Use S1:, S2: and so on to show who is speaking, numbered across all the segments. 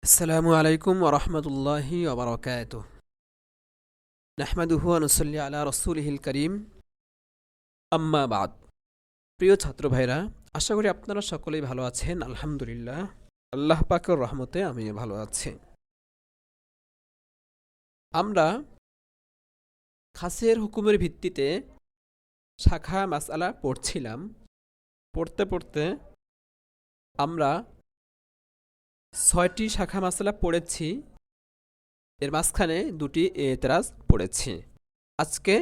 S1: আসসালামু আলাইকুম ওয়া রাহমাতুল্লাহি ওয়া বারাকাতুহু। নাহমাদুহু ওয়া নুসাল্লি আলা রাসূলিহিল কারীম। আম্মা বাদ। প্রিয় ছাত্র ভাইরা, আশা করি আপনারা সকলেই ভালো আছেন। আলহামদুলিল্লাহ, আল্লাহ পাকের রহমতে আমি ভালো আছি। আমরা খাসের হুকুমের ভিত্তিতে শাখা মাসআলা পড়ছিলাম। পড়তে পড়তে আমরা ৬টি শাখা মাসআলা পড়েছি। এর মাঝখানে দুটি এতরাজ পড়েছি। আজকে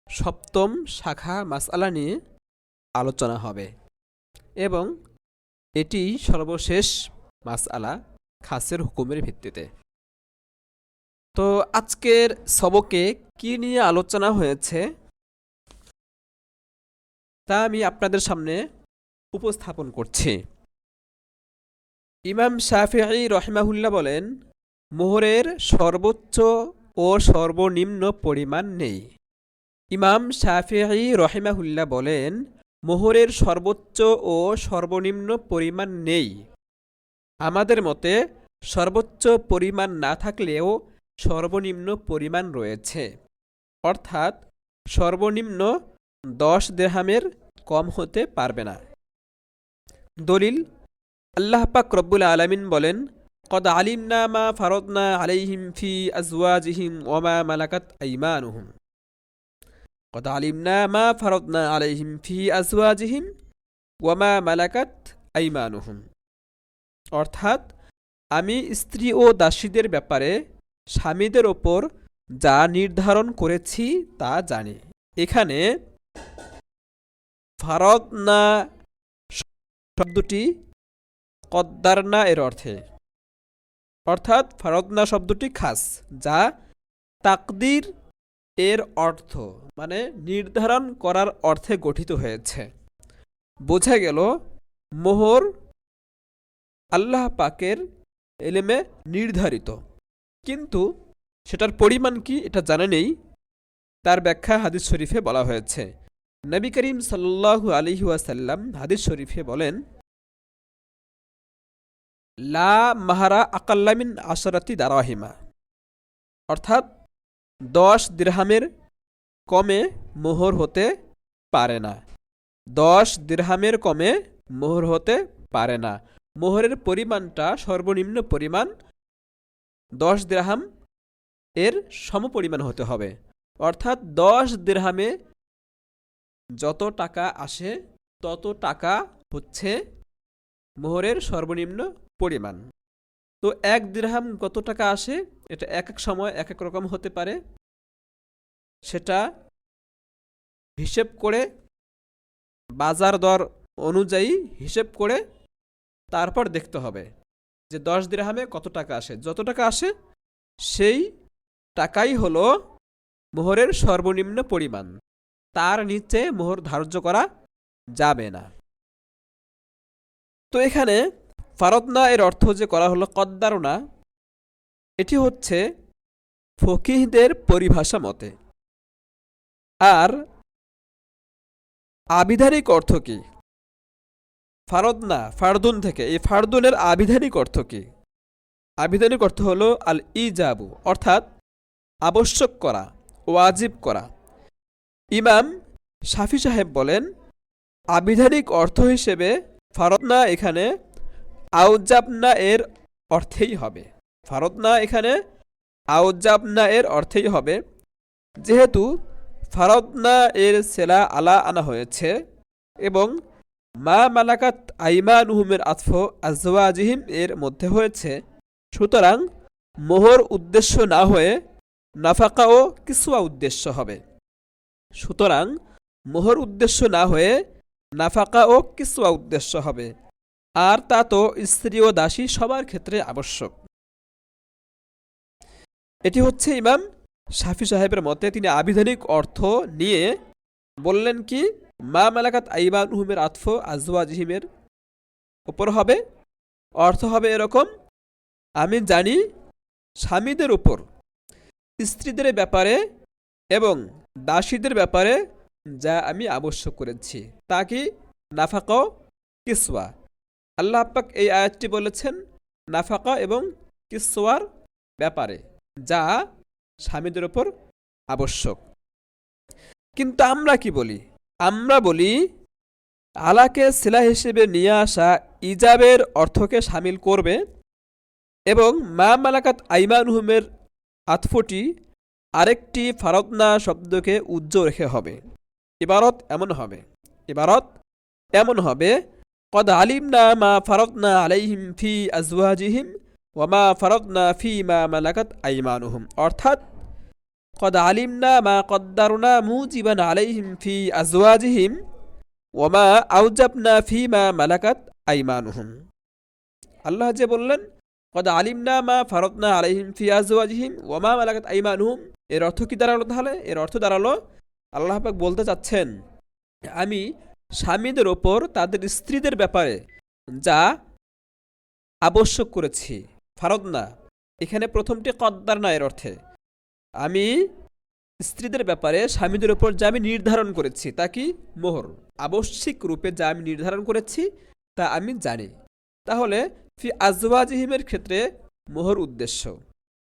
S1: সপ্তম শাখা মাসআলা নিয়ে আলোচনা হবে এবং এটি সর্বশেষ মাসআলা খাসের হুকুমের ভিত্তিতে। তো আজকের সবকে কি নিয়ে আলোচনা হয়েছে তা আমি আপনাদের সামনে উপস্থাপন করছি। ইমাম শাফিঈ রহিমাহুল্লাহ বলেন, মোহরের সর্বোচ্চ ও সর্বনিম্ন পরিমাণ নেই। ইমাম শাফিঈ রহিমাহুল্লাহ বলেন, মোহরের সর্বোচ্চ ও সর্বনিম্ন পরিমাণ নেই। আমাদের মতে সর্বোচ্চ পরিমাণ না থাকলেও সর্বনিম্ন পরিমাণ রয়েছে, অর্থাৎ সর্বনিম্ন 10 দিরহামের কম হতে পারবে না। দলিল, আল্লাহ পাক রব্বুল আলামিন বলেন, কদ আলিমনা মা ফারাদনা আলাইহিম ফি আজওয়াজিহিম ওয়া মা মালাকাত আইমানুহুম। কদ আলিমনা মা ফারাদনা আলাইহিম ফি আজওয়াজিহিম ওয়া মা মালাকাত আইমানুহুম। অর্থাৎ আমি স্ত্রী ও দাসীদের ব্যাপারে স্বামীদের ওপর যা নির্ধারণ করেছি তা জানি। এখানে ফারাদনা শব্দটি কদ্দারনা এর অর্থে, অর্থাৎ ফারাদনা শব্দটি খাস, যা তাকদির এর অর্থ মানে নির্ধারণ করার অর্থে গঠিত হয়েছে। বোঝা গেল মোহর আল্লাহ পাকের ইলমে নির্ধারিত, কিন্তু সেটার পরিমাণ কি এটা জানা নেই। তার ব্যাখ্যা হাদিস শরীফে বলা হয়েছে। নবী করিম সাল্লাল্লাহু আলাইহি ওয়াসাল্লাম হাদিস শরীফে বলেন, লা মাহারা আকাল্লা মিন আশরাতি দারাহিমা। অর্থাৎ 10 দিরহামের কমে মোহর হতে পারে না। 10 দিরহামের কমে মোহর হতে পারে না। মোহরের পরিমাণটা সর্বনিম্ন পরিমাণ 10 দিরহাম এর সমপরিমাণ হতে হবে। অর্থাৎ 10 দিরহামে যত টাকা আসে তত টাকা হচ্ছে মোহরের সর্বনিম্ন পরিমাণ। তো 1 দিরহাম কত টাকা আসে এটা এক এক সময় এক এক রকম হতে পারে। সেটা হিসেব করে বাজার দর অনুযায়ী হিসেব করে তারপর দেখতে হবে যে 10 দিরহামে কত টাকা আসে। যত টাকা আসে সেই টাকাই হলো মোহরের সর্বনিম্ন পরিমাণ, তার নিচে মোহর ধার্য করা যাবে না। তো এখানে ফারাদনা এর অর্থ যে করা হলো কদ্দারনা, এটি হচ্ছে ফকিহদের পরিভাষা মতে। আর আবিধানিক অর্থ কি? ফারদনা ফারদুন থেকে, এই ফারদুনের আবিধানিক অর্থ কি? আবিধানিক অর্থ হলো আল ইজাবু, অর্থাৎ আবশ্যক করা, ওয়াজিব করা। ইমাম শাফি সাহেব বলেন, আবিধানিক অর্থ হিসেবে ফারদনা এখানে আউজাবনা এর অর্থেই হবে। ফারদনা এখানে আউজাবনা এর অর্থেই হবে, যেহেতু ফারদনা এর সেলা আলা আনা হয়েছে এবং মা মালাকাত আইমানুহুমের আতফ আজওয়াজিহিম এর মধ্যে হয়েছে। সুতরাং মোহর উদ্দেশ্য না হয়ে নাফাকা ও কিসওয়া উদ্দেশ্য হবে। সুতরাং মোহর উদ্দেশ্য না হয়ে নাফাকা ও কিসওয়া উদ্দেশ্য হবে, আর তা তো স্ত্রী ও দাসী সবার ক্ষেত্রে আবশ্যক। এটি হচ্ছে ইমাম শাফি সাহেবের মতে। তিনি আবিধানিক অর্থ নিয়ে বললেন কি, মা মালাকাত আইমানুহুমের আতফ আজওয়াজিহিমের উপর হবে। অর্থ হবে এরকম, আমি জানি স্বামীদের উপর স্ত্রীদের ব্যাপারে এবং দাসীদের ব্যাপারে যা আমি আবশ্যক করেছি তা কি নাফাকা কিসওয়া। আল্লাহ পাক এই আয়াতটি বলেছেন নাফাকা এবং কিসওয়ার ব্যাপারে, যা স্বামীদের ওপর আবশ্যক। কিন্তু আমরা কি বলি? আমরা বলি আলাকে সিলা হিসেবে নিয়ে আসা ইজাবের অর্থকে শামিল করবে এবং মা মালাকাত আইমানুহুমের আতফটি আরেকটি ফারদনা শব্দকে উজ্জ্ব রেখে হবে। ইবারত এমন হবে কদ আলিমনা মা ফারদনা আলাইহিম ফি আজওয়াজিহিম ওয়া মা ফারদনা ফি মা মালাকাত আইমানুহুম, অর্থাৎ কদ আলিমনা মা কদ্দারনা মুজিবান আলাইহিম ফি আজওয়াজিহিম ওয়া মা আউজাবনা ফি মা মালাকাত আইমানুহুম। আল্লাহ যে বললেন কদ আলিমনা মা ফারদনা আলাইহিম ফি আজওয়াজিহিম ওয়া মা মালাকাত আইমানুহুম, এর অর্থ কি দাঁড়ালো? তাহলে এর অর্থ দাঁড়ালো আল্লাহ পাক বলতে চাচ্ছেন আমি স্বামীদের ওপর তাদের স্ত্রীদের ব্যাপারে যা আবশ্যক করেছি, ফারদনা, এখানে প্রথমটি কদ্দার না, এর অর্থে আমি স্ত্রীদের ব্যাপারে স্বামীদের ওপর যা আমি নির্ধারণ করেছি তা কি? মোহর। আবশ্যিক রূপে যা আমি নির্ধারণ করেছি তা আমি জানি। তাহলে ফি আজওয়াজিহিমের ক্ষেত্রে মোহর উদ্দেশ্য।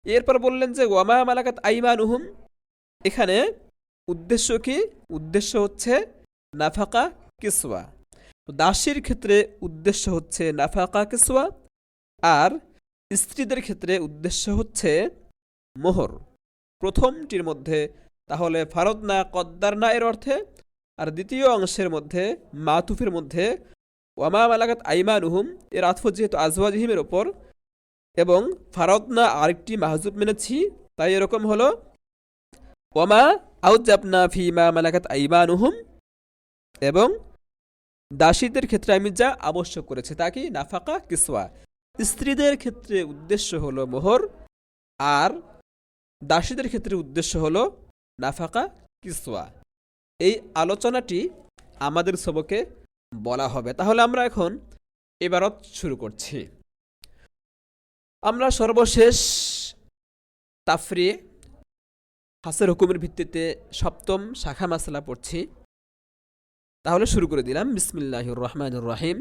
S1: এরপর বললেন যে ওয়ামা মালাকাত আইমানুহুম, এখানে উদ্দেশ্য কি? উদ্দেশ্য হচ্ছে নাফাকা কিসওয়া। দাসীর ক্ষেত্রে উদ্দেশ্য হচ্ছে নাফাকা কিসওয়া, আর স্ত্রীদের ক্ষেত্রে উদ্দেশ্য হচ্ছে মোহর। প্রথমটির মধ্যে তাহলে ফারদনা কদ্দারনা এর অর্থে, আর দ্বিতীয় অংশের মধ্যে মাতুফের মধ্যে ওয়ামা মালাকাত আইমানুহুম এর আতফ যেহেতু আজওয়াজিহিমের ওপর এবং ফারদনা আরেকটি মাহজুব মেনেছি, তাই এরকম হলো ওয়ামা আউজাবনা ফি মা মালাকাত আইমানুহুম, এবং দাসীদের ক্ষেত্রে আমি যা আবশ্যক করেছি তা কি? নাফাকা কিসওয়া। স্ত্রীদের ক্ষেত্রে উদ্দেশ্য হলো মোহর, আর দাসীদের ক্ষেত্রে উদ্দেশ্য হলো নাফাকা কিসওয়া। এই আলোচনাটি আমাদের সবকে বলা হবে। তাহলে আমরা এখন ইবারত শুরু করছি। আমরা সর্বশেষ তাফরি হাসের হুকুমের ভিত্তিতে সপ্তম শাখা মাসলা পড়ছি। তাহলে শুরু করে দিলাম। বিসমিল্লাহির রহমানির রহিম।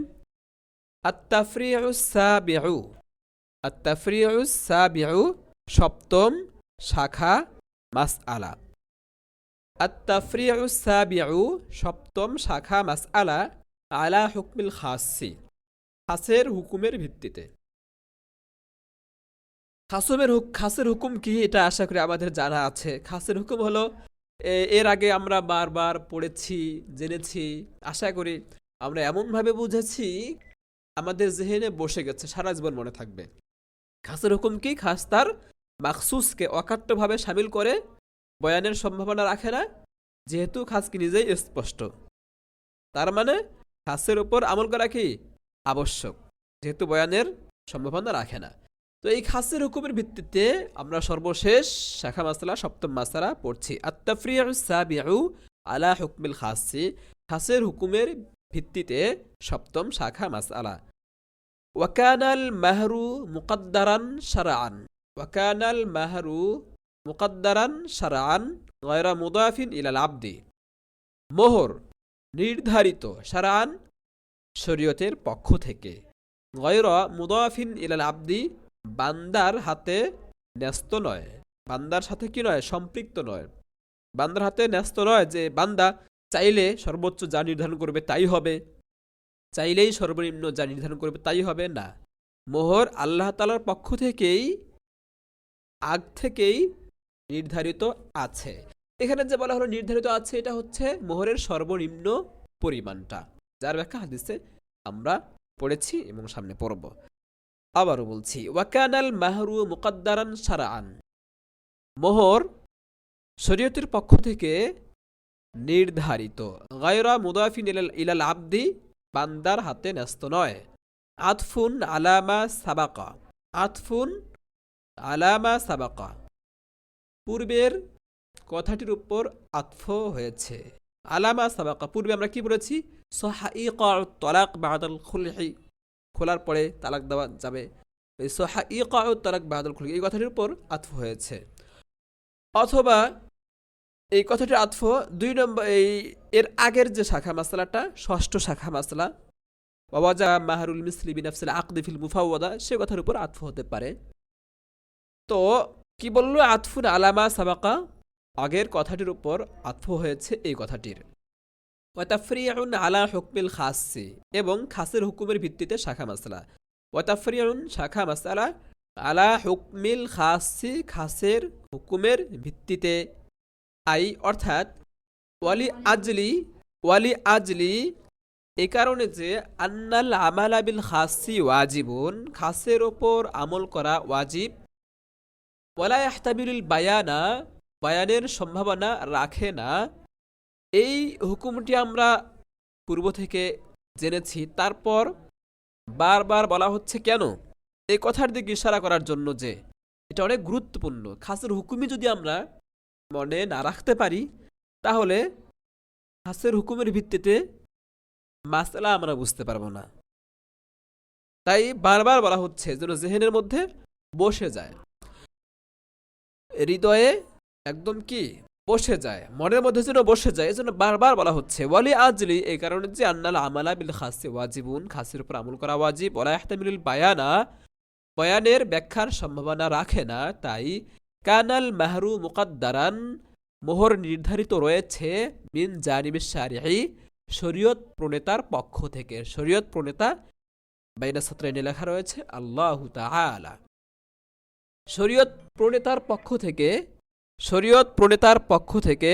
S1: আত-তাফরিউস সাবিউ, সপ্তম শাখা মাসআলা। আত-তাফরিউস সাবিউ, সপ্তম শাখা মাসআলা, আলা হুকমিল খাসি, খাসের হুকুমের ভিত্তিতে। খাসের হুকুম কি এটা আশা করি আমাদের জানা আছে। খাসের হুকুম হলো, এর আগে আমরা বারবার পড়েছি, জেনেছি, আশা করি আমরা এমনভাবে বুঝেছি আমাদের জেহেনে বসে গেছে, সারা জীবন মনে থাকবে। খাসের হুকুম কি? খাস তার মাখসুসকে অকাট্যভাবে শামিল করে বয়ানের সম্ভাবনা রাখে না, যেহেতু খাস কি নিজেই স্পষ্ট। তার মানে খাসের উপর আমল করা কি আবশ্যক, যেহেতু বয়ানের সম্ভাবনা রাখে না। তো এই খাসের হুকুমের ভিত্তিতে আমরা সর্বশেষ শাখা মাসলা সপ্তম মাসলা পড়ছি। আত-তাফরিউস সাবিউ আলা হুকমিল খাসি, খাসের হুকুমের ভিত্তিতে সপ্তম শাখা মাসআলা। ওয়াকানাল মাহরু মুকদ্দারান শারআন, ওয়াকানাল মাহরু মুকদ্দারান শারআন গায়রা মুদাফিন ইলাল আবদি, মোহর নির্ধারিত শারআন শরীয়তের পক্ষ থেকে, গায়রা মুদাফিন ইলাল আবদি বান্দার হাতে ন্যস্ত নয়, বান্দার সাথে কি নয়? সম্পৃক্ত নয়, বান্দার হাতে ন্যস্ত নয় যে বান্দা চাইলে সর্বোচ্চ যা নির্ধারণ করবে তাই হবে, চাইলেই সর্বনিম্ন যা নির্ধারণ করবে তাই হবে না। মোহর আল্লাহ তাআলার পক্ষ থেকেই আগ থেকেই নির্ধারিত আছে। এখানে যে বলা হলো নির্ধারিত আছে, এটা হচ্ছে মোহরের সর্বনিম্ন পরিমাণটা, যার ব্যাখ্যা হাদিসে আমরা পড়েছি এবং সামনে পড়ব। আবারও বলছি, ওয়াকানাল মাহরু মুকদ্দারান শারআন, মোহর শরীয়তের পক্ষ থেকে নির্ধারিত, গায়রা মুদাফিন ইলাল আবদি বান্দার হাতে ন্যস্ত নয়। আতফুন আলামা সাবাকা, আতফুন আলামা সাবাকা, পূর্বের কথাটির উপর আতফ হয়েছে। আলামা সাবাকা, পূর্বে আমরা কি বলেছি? সহাইকাউত তালাক বাদাল খুলহি, খোলার পরে তালাক দেওয়া যাবে। এই সহাইকাউত তালাক বাদাল খুলহি এই কথাটির উপর আতফ হয়েছে। অথবা এই কথাটির আতফ দুই নম্বর, এর আগের যে শাখা মাসলাটা ষষ্ঠ শাখা মাসলা, ওয়াজা মাহরুল মিসলি বিনাফসিল আকদি ফিল মুফাওয়াদা, সে কথার উপর আতফ হতে পারে। তো কি বলল? আতফুন আলামা সাবাকা, আগের কথাটির উপর আতফ হয়েছে এই কথাটির। ওয়া তাফরিউন আলা হুকমিল খাসি, এবং খাসের হুকুমের ভিত্তিতে শাখা মাসলা। ওয়া তাফরিউন শাখা মাসলা আলা হুকমিল খাসি, খাসের হুকুমের ভিত্তিতে। আই অর্থাৎ ওয়ালি আজলি এই কারণে যে আন্নাল আমালা বিল খাসি ওয়াজিবুন, খাসের ওপর আমল করা ওয়াজিব। ওয়ালা ইয়াহতামিলুল বায়ানা, বায়ানের সম্ভাবনা রাখে না। এই হুকুমটি আমরা পূর্ব থেকে জেনেছি, তারপর বারবার বলা হচ্ছে কেন? এই কথার দিকে ইশারা করার জন্য যে এটা অনেক গুরুত্বপূর্ণ। খাসের হুকুমই যদি আমরা মনে না রাখতে পারি, তাহলে খাসের হুকুমের ভিত্তিতে মাসলা আমরা বুঝতে পারবো না। তাই বারবার বলা হচ্ছে যেন জেহেনের মধ্যে বসে যায়, হৃদয়ে একদম কি বসে যায়, মনের মধ্যে যেন বসে যায়, এজন্য বারবার বলা হচ্ছে ওয়ালি আজলি, এই কারণে যে আন্নাল আমালা বিল খাসি ওয়াজিবুন, খাসের উপর আমল করা ওয়াজিব। ওয়ালা ইহতামিলুল বায়ানা, বয়ানের ব্যাখ্যার সম্ভাবনা রাখে না। তাই কানাল মাহরু মুকাদ্দারান, মোহর নির্ধারিত রয়েছে মিন জানিবিশ শারিঈ, শরীয়ত প্রণেতার পক্ষ থেকে। শরীয়ত প্রণেতা বাইনা সাতরাইনে লেখা রয়েছে আল্লাহু তাআলা। শরীয়ত প্রণেতার পক্ষ থেকে, শরীয়ত প্রণেতার পক্ষ থেকে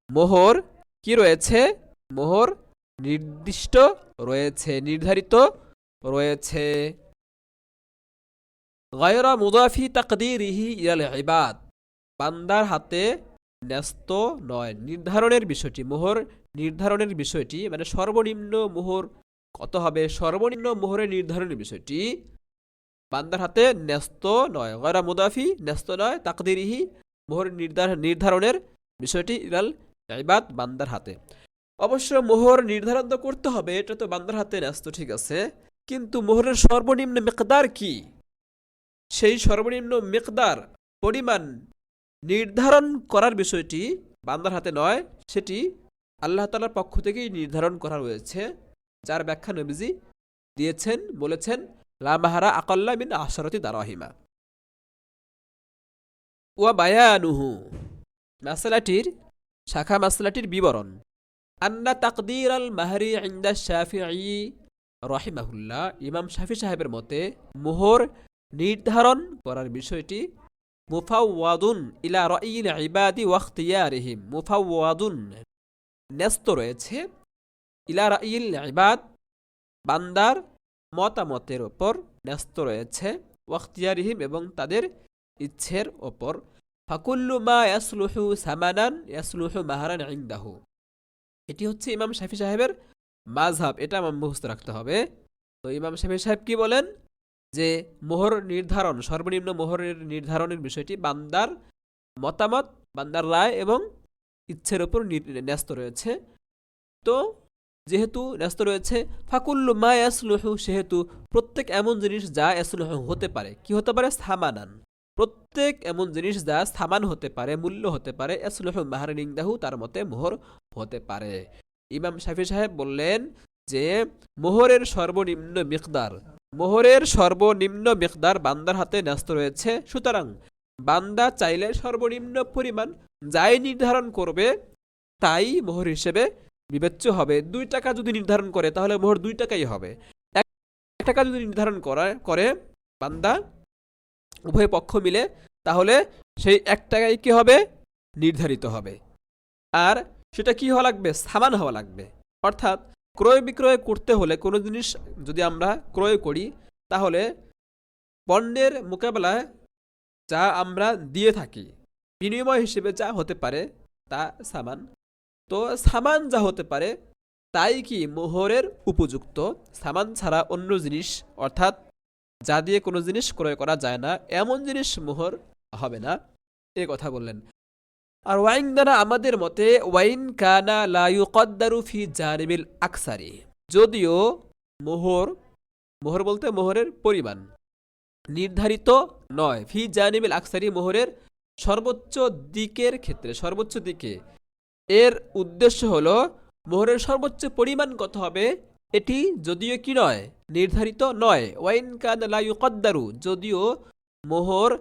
S1: মোহর কি রয়েছে? মোহর নির্দিষ্ট রয়েছে, নির্ধারিত রয়েছে। গায়রা মুদাফি তাকদীরিহি ইলাল ইবাদ, বান্দার হাতে ন্যস্ত নয়। নির্ধারণের বিষয়টি, মোহর নির্ধারণের বিষয়টি, মানে সর্বনিম্ন মোহর কত হবে, সর্বনিম্ন মোহরের নির্ধারণের বিষয়টি বান্দার হাতে ন্যস্ত নয়। গায়রা মুদাফি ন্যস্ত নয়, তাকদীরিহি মোহর নির্ধারণের বিষয়টি ইলাল ইবাদ, বান্দার হাতে। অবশ্য মোহর নির্ধারণ তো করতে হবে, এটা তো বান্দার হাতে ন্যস্ত, ঠিক আছে, কিন্তু মোহরের সর্বনিম্ন মিকদার কি, সেই সর্বনিম্ন মিকদার পরিমাণ নির্ধারণ করার বিষয়টি বান্দার হাতে নয়, সেটি আল্লাহ তাআলার পক্ষ থেকেই নির্ধারণ করা রয়েছে, যার ব্যাখ্যা নবীজি দিয়েছেন, বলেছেন লা মাহারা আকাল্লা মিন আশরাতি দারাহিমা। ওয়া বায়ানুহু, মাসলাটির শাখা মাসলাটির বিবরণ। আন্না তাকদীর আল মাহরি ইনদা শাফিঈ রাহিমাহুল্লাহ, ইমাম শাফি সাহেবের মতে মোহর নির্ধারণ করার বিষয়টি মুফাওয়াদুন ইলা রাইল ইবাদি ওয়া ইখতিয়ারিহিম, মুফাওয়াদুন ন্যস্ত রয়েছে, ইলা রাইল ইবাদ বান্দার মতামতের ওপর ন্যস্ত রয়েছে, ওয়া ইখতিয়ারিহিম এবং তাদের ইচ্ছের ওপর। ফাকুল্লু মা ইয়াসলুহু সামানান ইয়াসলুহু মাহরান ইনদাহু, এটি হচ্ছে ইমাম শাফি সাহেবের মাযহাব, এটা আমার মুখস্থ রাখতে হবে। তো ইমাম শাফি সাহেব কি বলেন যে মোহর নির্ধারণ, সর্বনিম্ন মোহরের নির্ধারণের বিষয়টি বান্দার মতামত, বান্দার রায় এবং ইচ্ছের উপর ন্যস্ত রয়েছে। তো যেহেতু ন্যস্ত রয়েছে, ফাকুল্লু মা ইয়াসলুহু, সেহেতু প্রত্যেক এমন জিনিস যা ইয়াসলুহু হতে পারে, কি হতে পারে? সামানান, প্রত্যেক এমন জিনিস যা সামান হতে পারে, মূল্য হতে পারে, ইয়াসলুহু মাহরান ইনদাহু, তার মতে মোহর হতে পারে। ইমাম শাফি সাহেব বললেন যে মোহরের সর্বনিম্ন মিকদার, মোহরের সর্বনিম্ন মিকদার বান্দার হাতে ন্যস্ত রয়েছে। সুতরাং বান্দা চাইলে সর্বনিম্ন পরিমাণ যাই নির্ধারণ করবে তাই মোহর হিসেবে বিবেচ্য হবে। 2 টাকা যদি নির্ধারণ করে তাহলে মোহর 2 টাকাই হবে। 1 টাকা যদি নির্ধারণ করে বান্দা, উভয় পক্ষ মিলে, তাহলে সেই 1 টাকাই কি হবে? নির্ধারিত হবে। আর সেটা কি হওয়া লাগবে? সামান হওয়া লাগবে। অর্থাৎ ক্রয় বিক্রয় করতে হলে কোনো জিনিস যদি আমরা ক্রয় করি, তাহলে পণ্যের মোকাবেলায় যা আমরা দিয়ে থাকি, বিনিময় হিসেবে যা হতে পারে তা সামান। তো সামান যা হতে পারে তাই কি মোহরের উপযুক্ত। সামান ছাড়া অন্য জিনিস, অর্থাৎ যা দিয়ে কোনো জিনিস ক্রয় করা যায় না, এমন জিনিস মোহর হবে না, এ কথা বললেন। আর ওয়াইন দ্বারা আমাদের মতে ওয়াইন কানা লা ইউকদ্দারু ফি জানিবিল আকসারি, যদিও মোহর বলতে মোহরের পরিমাণ নির্ধারিত নয়, ফি জানিবিল আকসারি মোহরের সর্বোচ্চ দিকের ক্ষেত্রে, সর্বোচ্চ দিকে, এর উদ্দেশ্য হলো মোহরের সর্বোচ্চ পরিমাণ কত হবে এটি যদিও কি নয়, নির্ধারিত নয়। ওয়াইন কান লা ইউকদ্দারু, যদিও মোহর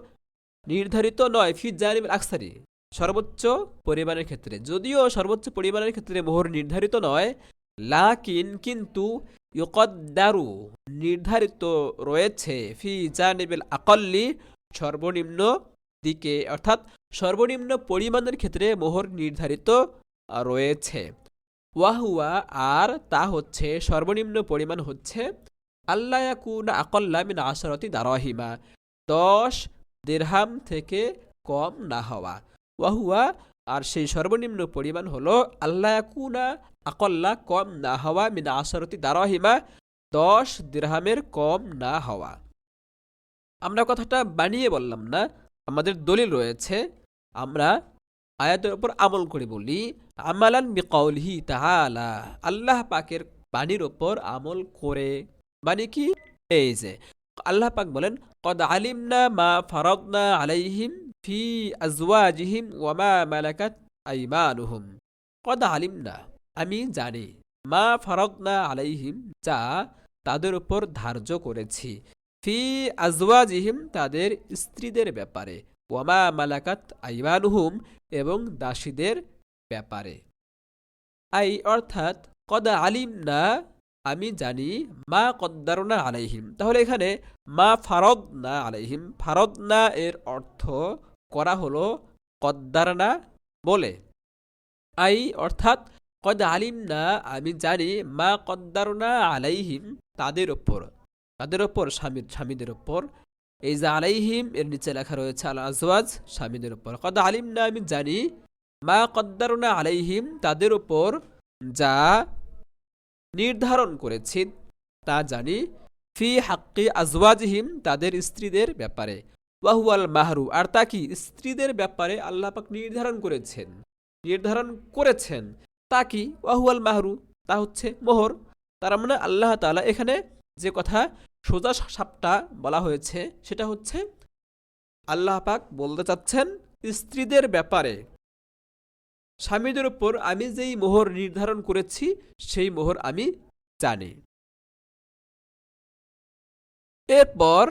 S1: নির্ধারিত নয়, ফি জানিবিল আকসারি, সর্বোচ্চ পরিমাণের ক্ষেত্রে, যদিও সর্বোচ্চ পরিমাণের ক্ষেত্রে মোহর নির্ধারিত নয়, লাকিন কিন্তু, ইউকদ্দারু নির্ধারিত রয়েছে, ফি জানিবিল আকল্লি সর্বনিম্ন দিকে, অর্থাৎ সর্বনিম্ন পরিমাণের ক্ষেত্রে মোহর নির্ধারিত রয়েছে। ওয়াহুয়া আর তা হচ্ছে, সর্বনিম্ন পরিমাণ হচ্ছে আল্লা ইয়াকুনা আকল্লা মিন আশরাতি দারাহিমা, 10 দিরহাম থেকে কম না হওয়া। ওয়াহুয়া আর সেই সর্বনিম্ন পরিমাণ হলো আল্লা ইয়াকুনা আকল্লা কম না হওয়া, মিন আশরাতি দারাহিমা 10 দিরহামের কম না হওয়া। আমরা কথাটা বানিয়ে বললাম না, আমাদের দলিল রয়েছে। আমরা আয়াতের উপর আমল করে বলি, আমালান বিকাউলিহি তাআলা, আল্লাহ পাকের বাণীর উপর আমল করে। মানে কি? এই যে আল্লাহ পাক বলেন, কদ আলিমনা মা ফারাদনা আলাইহিম ফি আজওয়াজিহিম ওয়া মা মালাকাত আইমানুহুম। কদ আলিমনা আমি জানি, মা ফারাদনা আলাইহিম যা তাদের উপর ধার্য করেছি, ফি আজওয়াজিহিম তাদের স্ত্রীদের ব্যাপারে, ওয়ামা মালাকাত আইমানুহুম এবং দাসীদের ব্যাপারে। আই অর্থাৎ কদ আলিম না আমি জানি, মা কদ্দারনা আলাইহিম, তাহলে এখানে মা ফারদ না আলাইহিম, ফারদ না এর অর্থ করা হলো কদ্দারনা বলে। আই অর্থাৎ কদ আলিম না আমি জানি, মা কদ্দারনা আলাইহিম তাদের ওপর, তাদের ওপর স্বামীদের ওপর। এই যে আলাইহিম এর নিচে লেখা রয়েছে আল আজওয়াজ, স্বামীদের উপর। কদ আলিম না আমি জানি, মা কদ্দারনা আলাইহিম তাদের উপর যা নির্ধারণ করেছি তা জানি, ফি হাক্কি আজওয়াজিহিম তাদের স্ত্রীদের ব্যাপারে, ওয়াহুয়াল মাহরু আর তা কি স্ত্রীদের ব্যাপারে আল্লাহ পাক নির্ধারণ করেছেন তা কি, ওয়াহুয়াল মাহরু তা হচ্ছে মোহর। তার মানে আল্লাহ তাআলা এখানে যে কথা সোজা সাপটা বলা হয়েছে সেটা হচ্ছে আল্লাহ পাক বলতে চাচ্ছেন স্ত্রীদের ব্যাপারে স্বামীদের উপর আমি যেই মোহর নির্ধারণ করেছি সেই মোহর আমি জানি। এরপর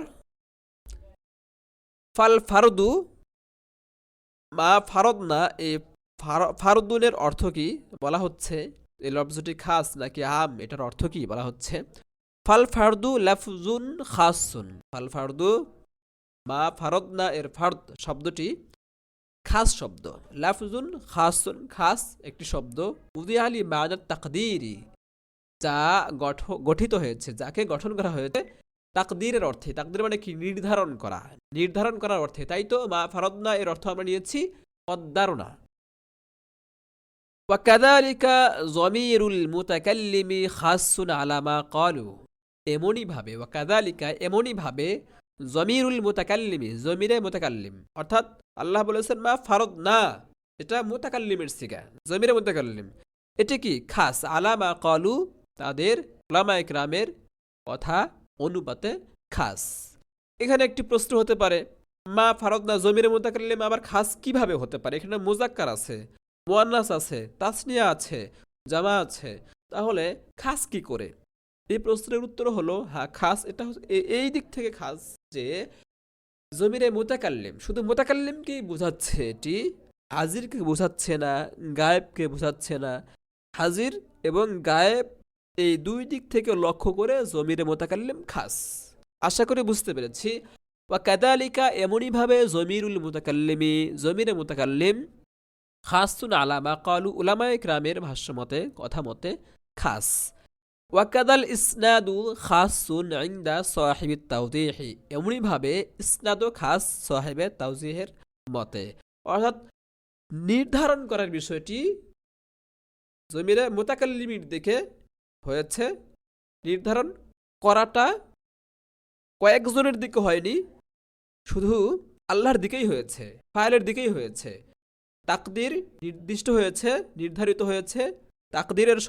S1: ফাল ফারদু মা ফারদ না, এই ফারদুনের অর্থ কি বলা হচ্ছে, এই লফজটি খাস নাকি আম এটার অর্থ কি বলা হচ্ছে। ফাল ফারদু লাফজুন খাসুন, ফাল ফারদু মা ফারদনা এর ফারদ শব্দটি খাস শব্দ, লাফজুন খাসুন খাস একটি শব্দ, উদিয়ালি মানাত তাকদীরি যা গঠিত হয়েছে, যাকে গঠন করা হয়েছে তাকদীরের অর্থে। তাকদীর মানে কি? নির্ধারণ করার অর্থে। তাই তো মা ফারদনা এর অর্থ আমরা নিয়েছি কদ্দারনা। ওয়াকাযালিকা যমিরুল মুতাকাল্লিমি খাসুন আলা মা ক্বালু, এমনি ভাবে ওয়াকাযালিকা এমনি ভাবে যমিরুল মুতাকাল্লিমি যমিরে মুতাকাল্লিম, অর্থাৎ আল্লাহ বলেছেন মা ফারদনা, এটা মুতাকাল্লিমের সিগা, যমিরে মুতাকাল্লিম, এটি কি খাস আলা মা ক্বালু তাদের উলামায়ে কিরামের কথা অনুপাতে খাস। এখানে একটি প্রশ্ন হতে পারে, মা ফারদনা যমিরে মুতাকাল্লিম আবার খাস কিভাবে হতে পারে? এখানে মুজাক্কার আছে, মুয়ান্নাস আছে, তাসনিয়া আছে, জামা আছে, তাহলে খাস কি করে? এই প্রশ্নের উত্তর হলো হ্যাঁ খাস এটা এই দিক থেকে খাস যে জমিরে মুতাকাল্লিম শুধু মুতাকাল্লিমকেই বোঝাচ্ছে, এটি হাজিরকে বোঝাচ্ছে না, গায়েবকে বোঝাচ্ছে না। হাজির এবং গায়েব এই দুই দিক থেকে লক্ষ্য করে জমিরে মুতাকাল্লিম খাস। আশা করি বুঝতে পেরেছি। ওয়া কাযালিকা এমনই ভাবে জমিরুল মুতাকাল্লিমি জমিরে মুতাকাল্লিম খাসুন আলা মা ক্বালু উলামায়ে কিরামের ভাষ্যমতে কথা মতে খাস। ওয়াকাদাল ইসনাদু খাসুন ইনদা সাহিবিত তাওদীহি, এমনই ভাবে ইসনাদও খাস সাহিবে তাওজীহের মতে, অর্থাৎ নির্ধারণ করার বিষয়টি জমিরে মুতাকাল্লিমের দিকে হয়েছে। নির্ধারণ করাটা কয়েকজনের দিকে হয়নি, শুধু আল্লাহর দিকেই হয়েছে, ফাইলের দিকেই হয়েছে। তাকদীর নির্দিষ্ট হয়েছে, নির্ধারিত হয়েছে, তাকদীরের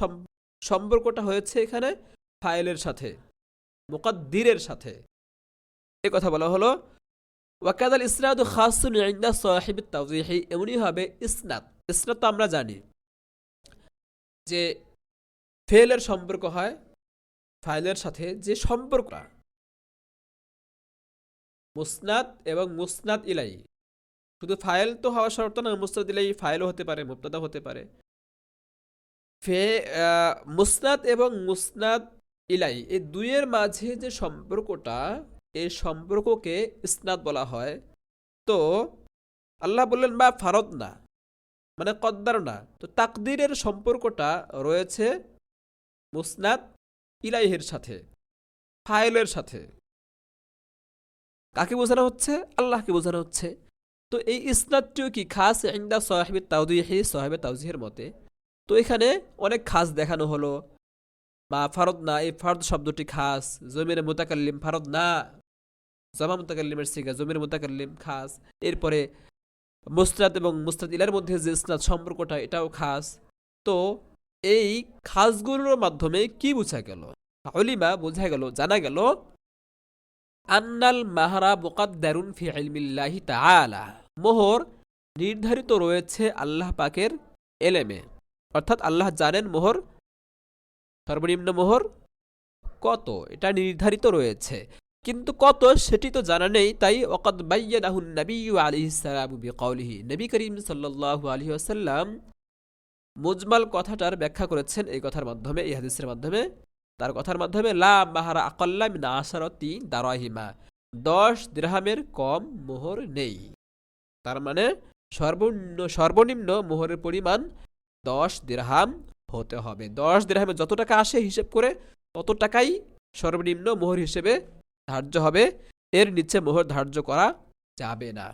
S1: সম্পর্কটা হয়েছে এখানে ফাইলের সাথে, মুকাদ্দিরের সাথে। এই কথা বলা হলো ওয়াকাদাল ইসনাদু খাসুন ইনদা সাহিবিত তাওজীহি, এমনই ভাবে ইসনাদ তো আমরা জানি যে ফেলের সম্পর্ক হয় ফাইলের সাথে যে সম্পর্কটা, মুসনাদ এবং মুসনাদ ইলাই, শুধু ফাইল তো হওয়া শর্ত না, মুসনাদ ইলাই ফাইলও হতে পারে, মুবতাদা হতে পারে। মুসনাদ এবং মুসনাদ ইলাই এই দুইয়ের মাঝে যে সম্পর্কটা, এই সম্পর্ককে ইসনাদ বলা হয়। তো আল্লাহ বললেন বা ফারদ না, মানে কদ্দার না, তো তাকদিরের সম্পর্কটা রয়েছে মুসনাদ ইলাইহের সাথে, ফাইলের সাথে। কাকে বোঝানো হচ্ছে? আল্লাহকে বোঝানো হচ্ছে। তো এই ইসনাদটিও কি খাস ইনদা সাহিব তাওদীহি, সাহিবে তাওজিহের মতে। তো এখানে অনেক খাস দেখানো হলো। বা ফারদ না, এই ফারদ শব্দটি খাস, জমির মুতাকাল্লিম ফারদ না, জামা মুতাকাল্লিমের সিগা জমির মুতাকাল্লিম খাস। এরপরে মুসনাদ এবং মুসনাদ ইলার মধ্যে যে ইসনাদ সম্পর্কটা, এটাও খাস। তো এই খাসগুলোর মাধ্যমে কি বোঝা গেল? উলিমা বোঝা গেল, জানা গেল, আন্নাল মাহরা মুকাদ্দারুন ফি ইলমিল্লাহি তাআলা, মোহর নির্ধারিত রয়েছে আল্লাহ পাকের এলেমে। অর্থাৎ আল্লাহ জানেন মোহর, সর্বনিম্ন মোহর কত, এটা নির্ধারিত রয়েছে, কিন্তু কত সেটি তো জানা নেই। তাই ওয়াকাদ বায়্যানাহু নবিয়্যু আলাইহিস সালামু বিকাউলিহি, নবী করিম সাল্লাল্লাহু আলাইহি ওয়াসাল্লাম মুজমাল কথাটার ব্যাখ্যা করেছেন এই কথার মাধ্যমে, এই হাদিসের মাধ্যমে, তার কথার মাধ্যমে, লা মাহারা আকাল্লা মিন আশারাতি দারাহিমা, 10 দিরহামের কম মোহর নেই। তার মানে সর্বনিম্ন মোহরের পরিমাণ 10 দিরহাম হতে হবে। 10 দিরহামে যত টাকা আসে হিসেব করে তত টাকাই সর্বনিম্ন মোহর হিসেবে ধার্য হবে, এর নিচে মোহর ধার্য করা যাবে না।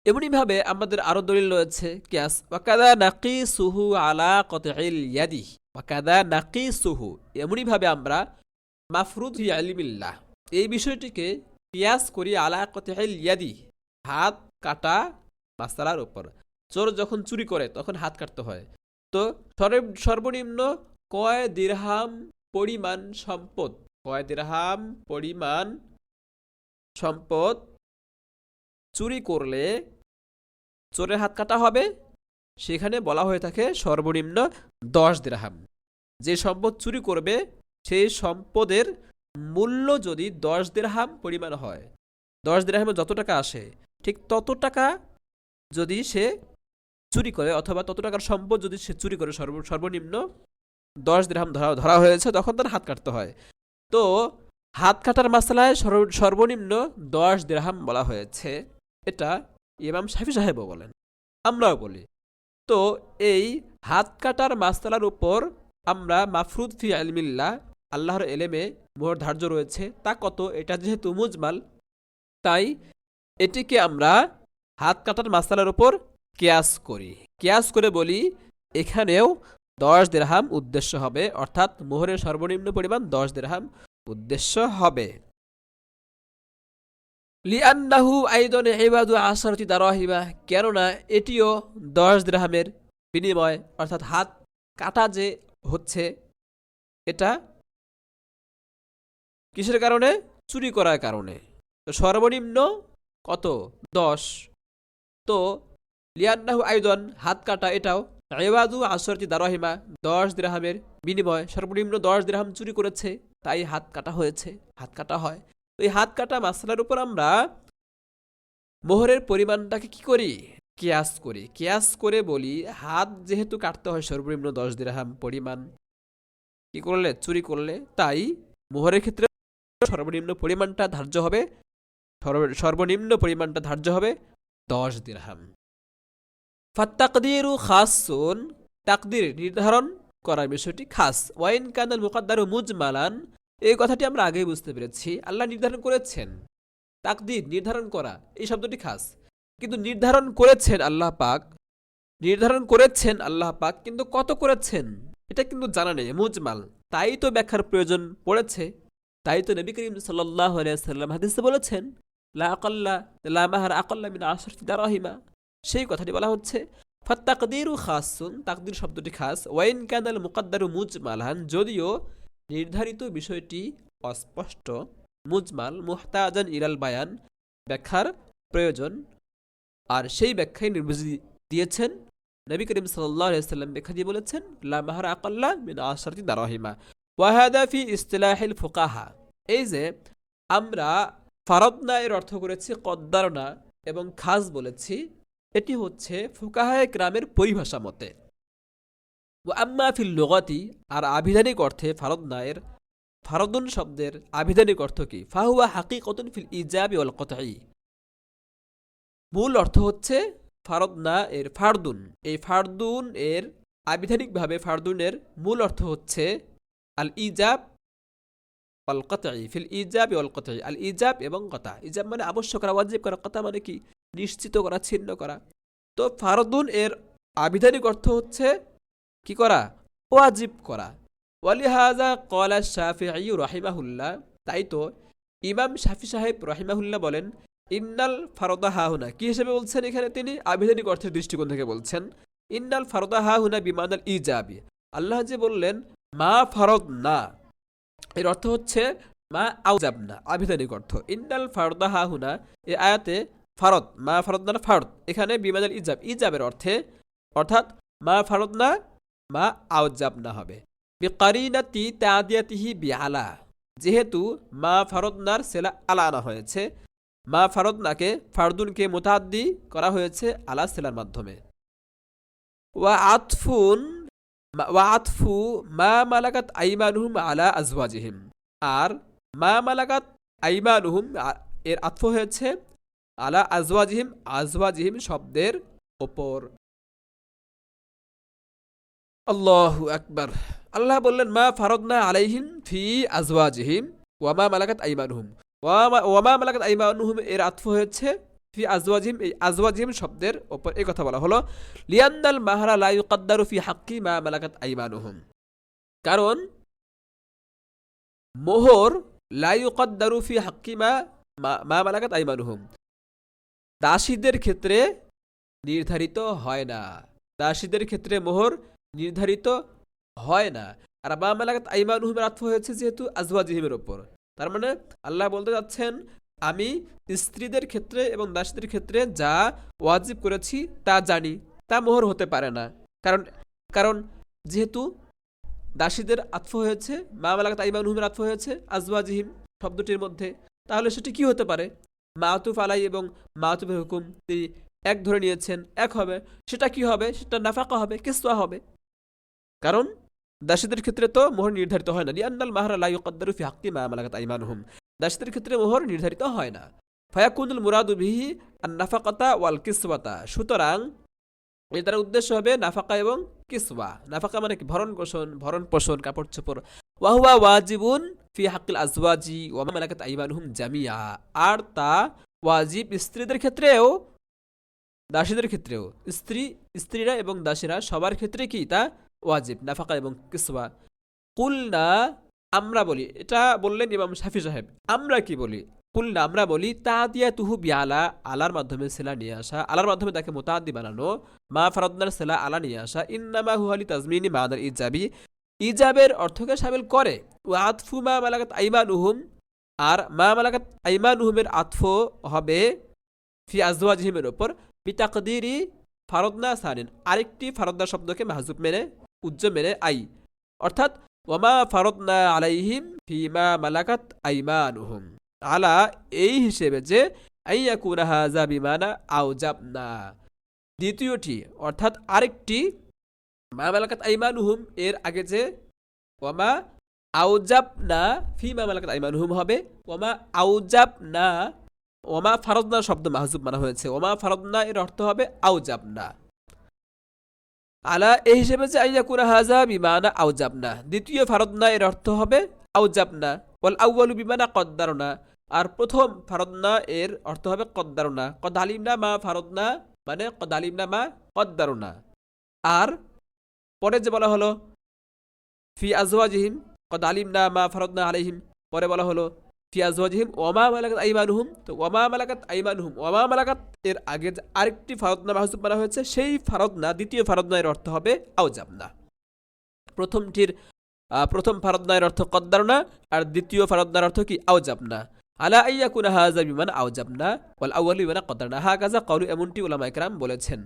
S1: এমনিভাবে আমাদের আরো দলিল রয়েছে কিয়াস, ওয়াকাদা নাকিসুহু আলা কতইল ইয়াদি, ওয়াকাদা নাকিসুহু, এমনিভাবে আমরা মাফরুদ ফি ইলমিল্লাহ এই বিষয়টিকে কিয়াস করি আলা কতইল ইয়াদি, হাত কাটা মাসআলার উপর। চোর যখন চুরি করে তখন হাত কাটতে হয়। তো সর্বনিম্ন কয় দিরহাম পরিমাণ সম্পদ, কয় দিরহাম পরিমাণ সম্পদ চুরি করলে চোরের হাত কাটা হবে, সেখানে বলা হয়ে থাকে সর্বনিম্ন 10 দিরহাম। যে সম্পদ চুরি করবে সেই সম্পদের মূল্য যদি 10 দিরহাম পরিমাণ হয়, 10 দিরহামে যত টাকা আসে ঠিক তত টাকা যদি সে চুরি করে, অথবা তত টাকার সম্পদ যদি সে চুরি করে, সর্বনিম্ন 10 দিরহাম ধরা হয়েছে, তখন তার হাত কাটতে হয়। তো হাত কাটার মাসআলায় সর্বনিম্ন 10 দিরহাম বলা হয়েছে, এটা ইমাম শাফি সাহেবও বলেন, আমরাও বলি। তো এই হাত কাটার মাসআলার উপর আমরা মাফরুদ ফি ইলমিল্লাহ, আল্লাহর এলেমে মোহর ধার্য রয়েছে, তা কত, এটা যেহেতু মুজমাল, তাই এটিকে আমরা হাত কাটার মাসআলার উপর কিয়াস করি। কিয়াস করে বলি এখানেও 10 দিরহাম উদ্দেশ্য হবে, অর্থাৎ মোহরের সর্বনিম্ন পরিমাণ 10 দিরহাম উদ্দেশ্য হবে। লিআন্নাহু আইদান ইবাদু আশরাতি দারাহিমা, কেননা এটিও 10 দিরহামের বিনিময়, অর্থাৎ হাত কাটা যে হচ্ছে এটা কিসের কারণে? চুরি করার কারণে। তো সর্বনিম্ন কত? 10। তো লিআন্নাহু আইদান, হাত কাটা এটাও, ইবাদু আশরাতি দারাহিমা, 10 দিরহামের বিনিময়, সর্বনিম্ন 10 দিরহাম চুরি করেছে, তাই হাত কাটা হয়েছে, হাত কাটা হয়। এই হাত কাটা মাসআলার উপর আমরা মোহরের পরিমাণটাকে কি করি? কিয়াস করি। কিয়াস করে বলি হাত যেহেতু কাটতে হয় সর্বনিম্ন 10 দিরহাম পরিমাণ কি করলে? চুরি করলে, তাই মোহরের ক্ষেত্রে সর্বনিম্ন পরিমাণটা ধার্য হবে, 10 দিরহাম। ফাত্তাকদিরু খাসুন, তাকদির নির্ধারণ করার বিষয়টি খাস। ওয়াইন কানাল মুকাদ্দারু মুজমালান, এই কথাটি আমরা আগেই বুঝতে পেরেছি, আল্লাহ নির্ধারণ করেছেন। তাকদির নির্ধারণ করা এই শব্দটি খাস, কিন্তু নির্ধারণ করেছেন আল্লাহ পাক, কিন্তু কত করেছেন এটা কিন্তু জানা নেই, মুজমাল। তাই তো ব্যাখ্যার প্রয়োজন পড়েছে। তাই তো নবী করিম সাল্লাল্লাহু আলাইহি ওয়াসাল্লাম হাদিসে বলেছেন, লা মাহরা আকাল্লা মিন আশরাতি দারাহিমা, সেই কথাটি বলা হচ্ছে। ফাত্তাকদিরু খাসুন, তাকদির শব্দটি খাস। ওয়াইন কানাল মুকাদ্দারু মুজমালান, যদিও নির্ধারিত বিষয়টি অস্পষ্ট, মুজমাল, মুহতাজান ইলাল বায়ান, ব্যাখ্যার প্রয়োজন। আর সেই ব্যাখ্যায় নির্বুঝি দিয়েছেন নবী করিম সাল্লাল্লাহু আলাইহি ওয়াসাল্লাম, ব্যাখ্যা দিয়ে বলেছেন লা মাহরা আকাল্লা মিন আশরাতি দারাহিমা, ওয়াহাদা ফি ইস্তিলাহিল ফুকাহা, এই যে আমরা ফারদনা এর অর্থ করেছি কদ্দারনা এবং খাস বলেছি, এটি হচ্ছে ফুকাহায়ে কেরামের পরিভাষা মতে। ওয়া আম্মা ফিল লুগাতি, আর আবিধানিক অর্থে ফারদনা এর ফারদুন শব্দের আবিধানিক অর্থ কি? ফাহুয়া হাকিকতুন ফিল ইজাবি ওয়াল কতঈ, মূল অর্থ হচ্ছে ফারদনা এর ফারদুন। এই ফারদুন এর আবিধানিকভাবে ফারদুনের মূল অর্থ হচ্ছে আল ইজাব ওয়াল কতঈ, ফিল ইজাবি ওয়াল কতঈ, আল ইজাব এবং কতা। ইজাব মানে আবশ্যক করা, ওয়াজিব করা, কতা মানে কি? নিশ্চিত করা, ছিন্ন করা। তো ফারদুন এর আবিধানিক অর্থ হচ্ছে কি করা? ওয়াজিব করা। ওয়ালিহাজা ক্বালা শাফিঈ রাহিমাহুল্লাহ, তাই তো ইমাম শাফি সাহেব রাহিমাহুল্লাহ বলেন, ইন্নাল ফারদা হাহুনা, কি হিসেবে বলছেন এখানে? তিনি আবিধানিক অর্থের দৃষ্টিকোণ থেকে বলছেন। ইন্নাল ফারদা হাহুনা বিমানাল ইজাবি, আল্লাহ যে বললেন মা ফারদনা, এর অর্থ হচ্ছে মা আউজাবনা, আবিধানিক অর্থ। ইন্নাল ফারদা হাহুনা, এই আয়াতে ফারদ, মা ফারদনা ফারদ, এখানে বিমানাল ইজাব, ইজাবের অর্থে, অর্থাৎ মা ফারদনা মা আউজাবনা হবে। বিকারিনাতি তাদিয়াতিহি বিআলা, যেহেতু মা ফারদনার সেলা আলা আনা হয়েছে, মা ফারদনাকে ফারদুনকে মুতাআদ্দি করা হয়েছে আলা সেলার মাধ্যমে। ওয়া আতফু মা মালাকাত আইমানুহুম আলা আজওয়াজিহিম, আর মা মালাকাত আইমানুহুম এর আতফ হয়েছে আলা আজওয়াজিহিম, আজওয়াজিহিম শব্দের ওপর। আল্লাহু আকবার। আল্লাহ বললেন মা ফারদনা আলাইহিম ফি আজওয়াজিহিম ওয়া মা মালাকাত আইমানুহুম, ওয়া মা মালাকাত আইমানুহুম এর আতফ হয়েছে ফি আজওয়াজিহিম, এই আজওয়াজিহিম শব্দের ওপর। এই কথা বলা হলো লিয়ান্নাল মাহরা লা ইউকাদ্দারু ফি হাক্কি মা মালাকাত আইমানুহুম, কারণ মোহর লা ইউকাদ্দারু ফি হাক্কি মা মালাকাত আইমানুহুম দাসীদের ক্ষেত্রে নির্ধারিত হয় না, দাসীদের ক্ষেত্রে মোহর নির্ধারিত হয় না। আর মা মালাকাত আইমানুহুমের আতফ হয়েছে যেহেতু আজওয়াজিহিমের ওপর, তার মানে আল্লাহ বলতে যাচ্ছেন আমি স্ত্রীদের ক্ষেত্রে এবং দাসীদের ক্ষেত্রে যা ওয়াজিব করেছি তা জানি, তা মোহর হতে পারে না। কারণ কারণ যেহেতু দাসীদের আতফ হয়েছে, মা মালাকাত আইমানুহুমের আতফ হয়েছে আজওয়াজিহিম শব্দটির মধ্যে, তাহলে সেটি কি হতে পারে? মাতুফ আলাই এবং মাতুফের হুকুম তিনি এক ধরে নিয়েছেন, এক হবে। সেটা কি হবে? সেটা নাফাকা হবে, কিসওয়া হবে। কারণ দাসীদের ক্ষেত্রে তো মোহর নির্ধারিত হয় না। লিআন্নাল মাহরা লা ইউকাদ্দারু ফি হাক্কি মা মালাকাত আইমানুহুম, দাসীদের ক্ষেত্রে মোহর নির্ধারিত হয় না। ফায়াকুনুল মুরাদু বিহি আন নাফাকাতা ওয়াল কিসওয়াতা, সুতরাং এর দ্বারা উদ্দেশ্য হবে নাফাকা এবং কিসওয়া। নাফাকা মানে কি? ভরণ পোষণ, কাপড় চোপড়। ওয়া হুয়া ওয়াজিবুন ফি হাক্কিল আজওয়াজি ওয়া মা মালাকাত আইমানুহুম জামিআ, আর তা ওয়াজিব স্ত্রীদের ক্ষেত্রেও দাসীদের ক্ষেত্রেও। স্ত্রীরা এবং দাসীরা সবার ক্ষেত্রে কি তা ওয়াজিব, নাফাকা এবং কিসওয়া। কুলনা, আমরা বলি, এটা বললেন ইমাম শাফি সাহেব। আমরা কি বলি? কুলনা, আমরা বলি তাদিয়াতুহু বিআলা, আলার মাধ্যমে সেলা নিয়ে আসা, আলার মাধ্যমে তাকে মুতাআদ্দি বানানো, মা ফারাদনার সেলা আলা নিয়ে আসা। ইন্নামা হুয়া লিতাজমিনি মা'নাল ইজাবি, ইজাবের অর্থকে শামিল করে। ওয়া আতফু মা মালাকাত আইমানুহুম, আর মা মালাকাত আইমানুহুমের আতফ হবে ফি আজওয়াজিহিমের উপর বিতাকদিরি ফারদনা সানিন, আরেকটি ফারদনা শব্দকে মাহজুব মেনে, উজ্জ্ব মেনে আই, অর্থাৎ ওয়ামা ফারদনা আলাইহিম ফিমা মালাকাত আইমানুহুম, আলা এই হিসেবে যে আইয়াকুনা হাযা বিমানা আওজাবনা, দ্বিতীয়টি অর্থাৎ আরেকটি মা মালাকাত আইমানুহুম এর আগে যে ওয়ামা আওজাবনা ফিমা মালাকাত আইমানুহুম হবে ওয়ামা আওজাবনা, ওমা ফারদনা শব্দ মাহজুব মানা হয়েছে, ওমা ফারদনা এর অর্থ হবে আউজাবনা। আলা এই হিসেবে যে আইয়াকুনা হাযা বিমানা আউজাবনা, দ্বিতীয় ফারদনা এর অর্থ হবে আউজাবনা। ওয়াল আউয়ালু বিমানা কদ্দারনা, আর প্রথম ফারদনা এর অর্থ হবে কদ্দারনা। কদ আলিমনা মা ফারদনা মানে কদ আলিমনা মা কদ্দারনা। আর পরে যে বলা হলো ফি আজওয়াজিহিম কদ আলিমনা মা ফারদনা আলাইহিম, পরে বলা হলো ফি আজওয়াজিহিম ওয়ামা মালাকাত আইমানুহুম, তো ওয়ামা মালাকাত আইমানুহুম, ওয়ামা মালাকাত এর আগে যে আরেকটি ফারদনা মাহজুব করা হয়েছে, সেই ফারদনা দ্বিতীয় ফারদনা এর অর্থ হবে আউজাবনা। প্রথম ফারদনা এর অর্থ কদ্দারনা, আর দ্বিতীয় ফারদনার অর্থ কি? আউজাবনা। আলা আইয়াকুনা হাযা বিমান আউজাবনা ওয়াল আউয়ালু বিমান কদ্দারনা, হাকাযা ক্বালু, এমনটি উলামায়ে কেরাম বলেছেন।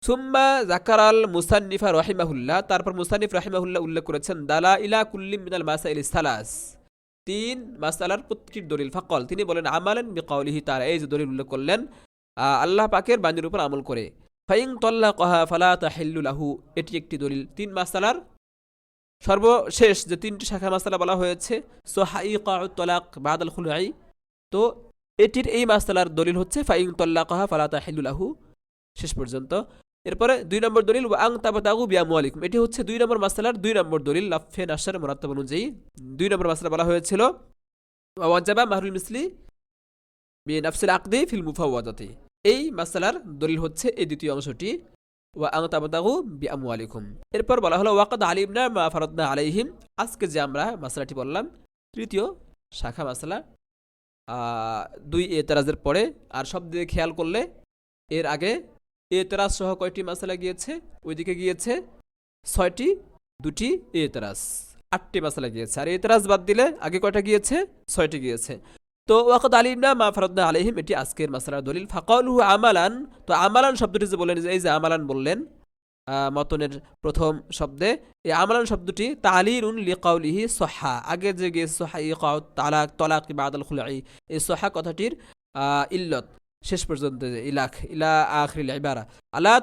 S1: সুম্মা জাকারাল মুসান্নিফা রহিমাহুল্লাহ, তারপর মুসান্নিফ রাহিমাহুল্লাহ উল্লেখ করেছেন দালাইলা কুল্লি মিনাল মাসাইল সালাস, তিন মাসালার প্রত্যেকটির দলিল। ফাকল, তিনি বলেন আমালান বিকাউলিহি তাআলা, এই যে দলিল উল্লেখ করলেন আল্লাহ পাকের বাণীর উপর আমল করে। ফাইন তাল্লাকাহা ফালা তাহিল্লু লাহু, এটি একটি দলিল। তিন মাসালার সর্বশেষ যে তিনটি শাখা মাসালা বলা হয়েছে সোহাইকাউত তালাক বাদাল খুলুই, তো এটির এই মাসালার দলিল হচ্ছে ফাইন তাল্লাকাহা ফালা তাহিল্লু লাহু শেষ পর্যন্ত। এরপরে 2 নম্বর দলিল ওয়া আন তাবতাগু বিআমওয়ালিকুম, এটি হচ্ছে 2 নম্বর মাসালার 2 নম্বর দলিল লাফে নাশার মুরাত্তাব অনুযায়ী। 2 নম্বর মাসালা বলা হয়েছিল ওয়াজাবা মাহরুল মিসলি বিনাফসিল আকদি ফিল মুফাওয়াদাতি, এই মাসালার দলিল হচ্ছে এই দ্বিতীয় অংশটি ওয়া আন তাবতাগু বিআমওয়ালিকুম। এরপর বলা হলো ওয়াকাদ আলিমনা মা ফারাদনা আলাইহিম, আজকে যে আমরা মাসালাটি বললাম তৃতীয় শাখা মাসালা 2 এতরাজের পরে। আর সব দিকে খেয়াল করলে এর আগে এতরাজ সহ কয়টি মাসালা গিয়েছে, ওইদিকে গিয়েছে 6টি, 2টি এতরাজ, 8টি মাসালা গিয়েছে। আর এতরাজ বাদ দিলে আগে কয়টা গিয়েছে, 6টি গিয়েছে। তো ওয়াকাদ আলিমনা মা ফারাদনা আলাইহিম এটি আজকের মাসালার দলিল। ফাকালুহু আমালান, তো আমালান শব্দটি যে বললেন, এই যে আমালান বললেন মতনের প্রথম শব্দে, এই আমালান শব্দটি তালিলুন লিকাউলিহি সহা, আগে যে গিয়েছে সোহাইকাউত তালাক তালাক বাদাল খুলুই, এই সহা কথাটির ইল্লত শেষ পর্যন্ত ইলা আখিরিল ইবারা আলা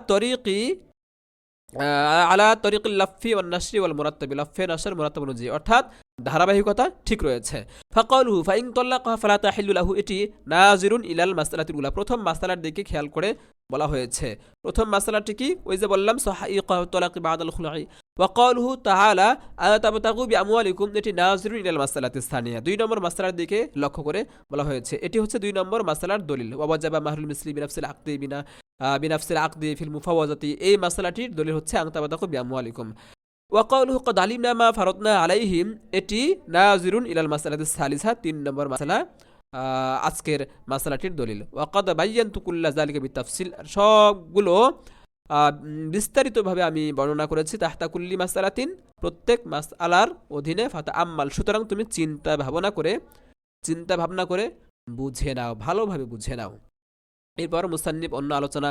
S1: তরিকিল লাফি ওয়ান নাশরি ওয়াল মুরাত্তাবি, লাফে নাশর মুরাত্তাব অনুযায়ী, অর্থাৎ ধারাবাহিকতা ঠিক রয়েছে। ফাকালুহু ফাইন তাল্লাকাহা ফালা তাহিল্লু লাহু, এটি নাজিরুন ইলাল মাসআলাতিল উলা, প্রথম মাসআলার দিকে খেয়াল করে বলা হয়েছে। প্রথম মাসআলাটি কি, ওই যে বললাম সোহাইকাউত তালাক বাদাল খুলুই। ওয়া ক্বালুহু তাআলা আতাবতাগু বিআমওয়ালিকুম, এটি নাজিরুন ইলাল মাসআলাতিস সানিয়া, 2 নম্বর মাসআলার দিকে লক্ষ্য করে বলা হয়েছে। এটি হচ্ছে 2 নম্বর মাসআলার দলিল। ওয়াজাবা মাহরুল মিসলি বিনাফসিল আকদি বিনাফসিল আকদি ফিল মুফাওয়াজাতি, এই মাসআলাটির দলিল হচ্ছে আতাবতাগু বিআমওয়ালিকুম। ওয়া ক্বালুহু ক্বাদ আলিমনা মা ফারাদনা আলাইহিম, এটি নাজিরুন ইলাল মাসআলাতিস সালিসা, 3 নম্বর মাসআলা আজকের মাসআলাটির দলিল। ওয়া ক্বাদ বায়্যানতু কুল্লা যালিকা বিতাফসিল, সবগুলো বিস্তারিতভাবে আমি বর্ণনা করেছি তাহতা কুল্লি মাসআলাতিন, প্রত্যেক মাসআলার অধীনে ফাতা আম্মাল, সুতরাং তুমি চিন্তা ভাবনা করে বুঝে নাও, ভালোভাবে বুঝে নাও। এরপর মুসান্নিফ অন্য আলোচনা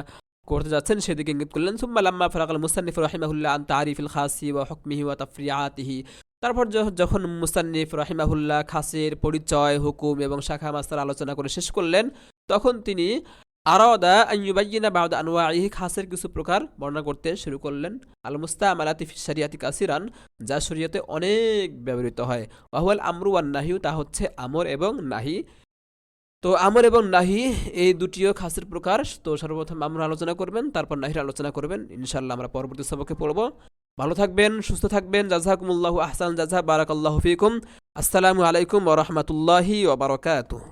S1: করতে যাচ্ছেন, সেদিকে ইঙ্গিত করলেন। সুম্মা লাম্মা ফারাকাল মুসান্নিফ রাহিমাহুল্লাহ আন তারিফিল খাসি ওয়া হুকমিহি ওয়া তাফরিআতিহি, তারপর যখন মুসান্নিফ রাহিমাহুল্লাহ খাসের পরিচয়, হুকুম এবং শাখা মাসআলা আলোচনা করে শেষ করলেন, তখন তিনি আরাদা আন ইউবাইয়িনা বা'দা আনওয়াইহি, খাসের কিছু প্রকার বর্ণনা করতে শুরু করলেন। আল মুস্তামালাতি ফি শরিয়াতি কাসিরান, যা শরীয়তে অনেক ব্যবহৃত হয়। ওয়া হুয়াল আমরু ওয়ান নাহিউ, তা হচ্ছে আমর এবং নাহি। তো আমর এবং নাহি এই দুটিও খাসের প্রকার। তো সর্বপ্রথম আমর আলোচনা করবেন, তারপর নাহির আলোচনা করবেন। ইনশাআল্লাহ আমরা পরবর্তী সবকে পড়ব। ভালো থাকবেন, সুস্থ থাকবেন। জাযাকুমুল্লাহু আহসান জাযা, বারাকাল্লাহু ফীকুম। আসসালামু আলাইকুম ওয়া রাহমাতুল্লাহি ওয়া বারাকাতুহু।